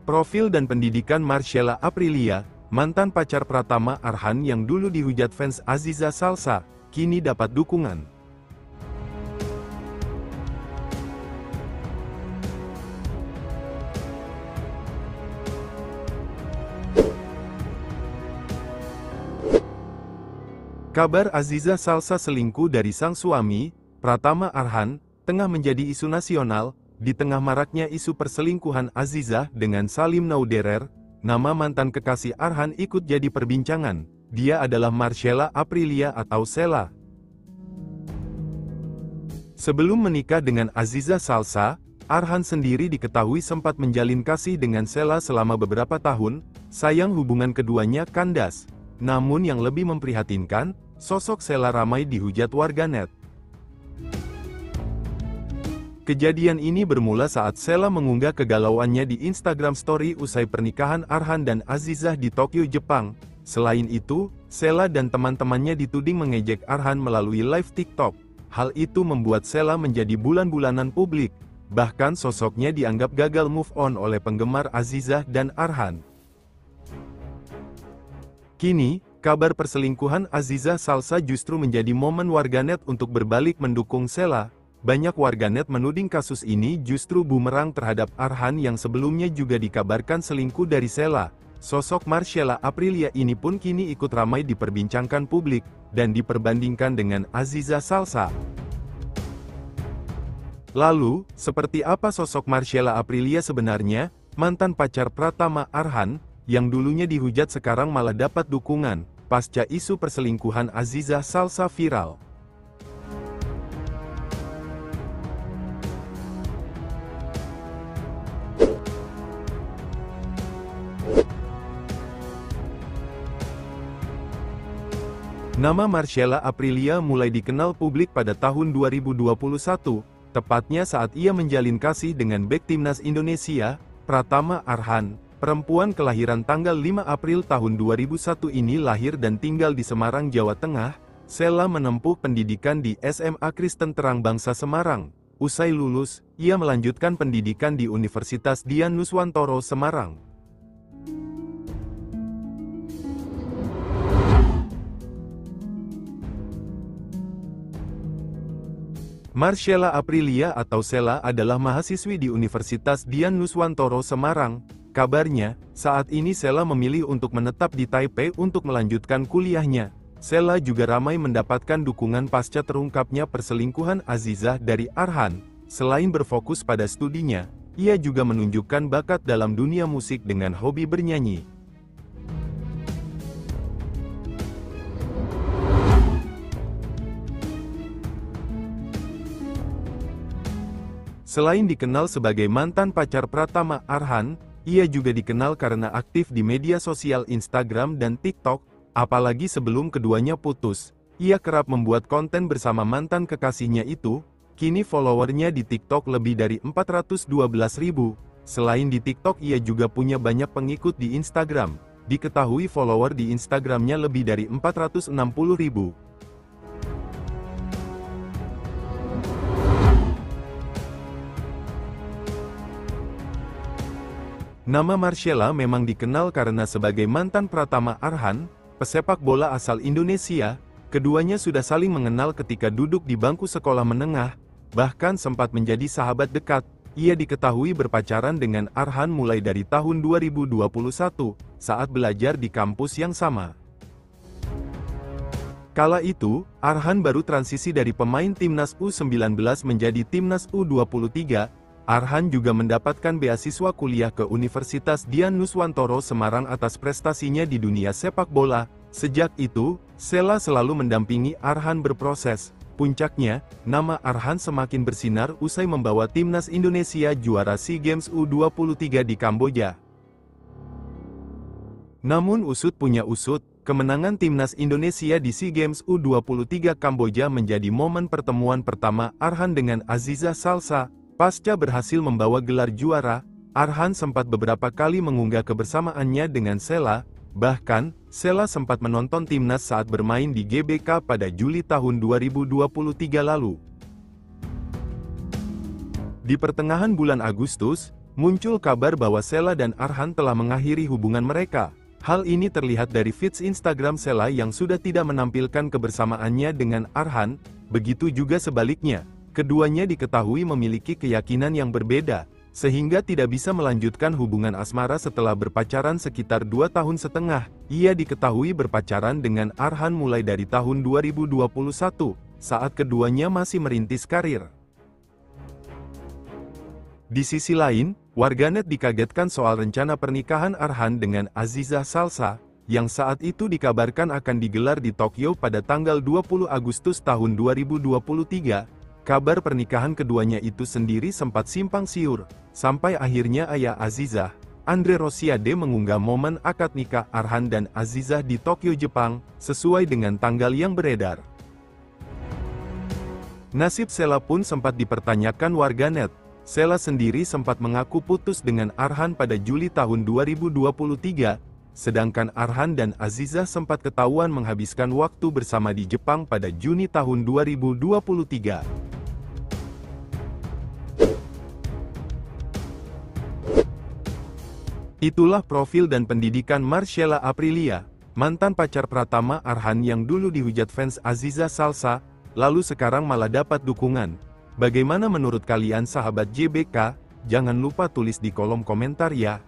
Profil dan pendidikan Marcella Aprilia, mantan pacar Pratama Arhan yang dulu dihujat fans Aziza Salsa, kini dapat dukungan. Kabar Aziza Salsa selingkuh dari sang suami, Pratama Arhan, tengah menjadi isu nasional. Di tengah maraknya isu perselingkuhan Aziza dengan Salim Nauderer, nama mantan kekasih Arhan ikut jadi perbincangan. Dia adalah Marcella Aprilia atau Sela. Sebelum menikah dengan Aziza Salsa, Arhan sendiri diketahui sempat menjalin kasih dengan Sela selama beberapa tahun. Sayang hubungan keduanya kandas. Namun yang lebih memprihatinkan, sosok Sela ramai dihujat warganet. Kejadian ini bermula saat Sela mengunggah kegalauannya di Instagram Story usai pernikahan Arhan dan Azizah di Tokyo, Jepang. Selain itu, Sela dan teman-temannya dituding mengejek Arhan melalui live TikTok. Hal itu membuat Sela menjadi bulan-bulanan publik. Bahkan sosoknya dianggap gagal move on oleh penggemar Azizah dan Arhan. Kini, kabar perselingkuhan Aziza Salsa justru menjadi momen warganet untuk berbalik mendukung Sela. Banyak warganet menuding kasus ini justru bumerang terhadap Arhan yang sebelumnya juga dikabarkan selingkuh dari Sela. Sosok Marcella Aprilia ini pun kini ikut ramai diperbincangkan publik, dan diperbandingkan dengan Aziza Salsa. Lalu, seperti apa sosok Marcella Aprilia sebenarnya? Mantan pacar Pratama Arhan, yang dulunya dihujat sekarang malah dapat dukungan, pasca isu perselingkuhan Aziza Salsa viral. Nama Marcella Aprilia mulai dikenal publik pada tahun 2021, tepatnya saat ia menjalin kasih dengan bek timnas Indonesia, Pratama Arhan. Perempuan kelahiran tanggal 5 April tahun 2001 ini lahir dan tinggal di Semarang, Jawa Tengah. Sela menempuh pendidikan di SMA Kristen Terang Bangsa Semarang. Usai lulus, ia melanjutkan pendidikan di Universitas Dian Nuswantoro Semarang. Marcella Aprilia atau Sela adalah mahasiswi di Universitas Dian Nuswantoro Semarang. Kabarnya, saat ini Sela memilih untuk menetap di Taipei untuk melanjutkan kuliahnya. Sela juga ramai mendapatkan dukungan pasca terungkapnya perselingkuhan Azizah dari Arhan. Selain berfokus pada studinya, ia juga menunjukkan bakat dalam dunia musik dengan hobi bernyanyi. Selain dikenal sebagai mantan pacar Pratama Arhan, ia juga dikenal karena aktif di media sosial Instagram dan TikTok, apalagi sebelum keduanya putus. Ia kerap membuat konten bersama mantan kekasihnya itu. Kini followernya di TikTok lebih dari 412.000. Selain di TikTok, ia juga punya banyak pengikut di Instagram. Diketahui follower di Instagramnya lebih dari 460.000. Nama Marcella memang dikenal karena sebagai mantan Pratama Arhan, pesepak bola asal Indonesia. Keduanya sudah saling mengenal ketika duduk di bangku sekolah menengah, bahkan sempat menjadi sahabat dekat. Ia diketahui berpacaran dengan Arhan mulai dari tahun 2021, saat belajar di kampus yang sama. Kala itu, Arhan baru transisi dari pemain Timnas U19 menjadi Timnas U23. Arhan juga mendapatkan beasiswa kuliah ke Universitas Dian Nuswantoro Semarang atas prestasinya di dunia sepak bola. Sejak itu, Sela selalu mendampingi Arhan berproses. Puncaknya, nama Arhan semakin bersinar usai membawa timnas Indonesia juara SEA Games U23 di Kamboja. Namun usut punya usut, kemenangan timnas Indonesia di SEA Games U23 Kamboja menjadi momen pertemuan pertama Arhan dengan Aziza Salsa. Pasca berhasil membawa gelar juara, Arhan sempat beberapa kali mengunggah kebersamaannya dengan Sela. Bahkan, Sela sempat menonton timnas saat bermain di GBK pada Juli tahun 2023 lalu. Di pertengahan bulan Agustus, muncul kabar bahwa Sheila dan Arhan telah mengakhiri hubungan mereka. Hal ini terlihat dari feeds Instagram Sheila yang sudah tidak menampilkan kebersamaannya dengan Arhan, begitu juga sebaliknya. Keduanya diketahui memiliki keyakinan yang berbeda, sehingga tidak bisa melanjutkan hubungan asmara setelah berpacaran sekitar 2 tahun setengah. Ia diketahui berpacaran dengan Arhan mulai dari tahun 2021, saat keduanya masih merintis karir. Di sisi lain, warganet dikagetkan soal rencana pernikahan Arhan dengan Aziza Salsa, yang saat itu dikabarkan akan digelar di Tokyo pada tanggal 20 Agustus tahun 2023. Kabar pernikahan keduanya itu sendiri sempat simpang siur, sampai akhirnya ayah Azizah, Andre Rosiade mengunggah momen akad nikah Arhan dan Azizah di Tokyo, Jepang, sesuai dengan tanggal yang beredar. Nasib Sheila pun sempat dipertanyakan warganet. Sheila sendiri sempat mengaku putus dengan Arhan pada Juli tahun 2023, sedangkan Arhan dan Azizah sempat ketahuan menghabiskan waktu bersama di Jepang pada Juni tahun 2023. Itulah profil dan pendidikan Marcella Aprilia, mantan pacar Pratama Arhan yang dulu dihujat fans Aziza Salsa, lalu sekarang malah dapat dukungan. Bagaimana menurut kalian sahabat JBK? Jangan lupa tulis di kolom komentar ya.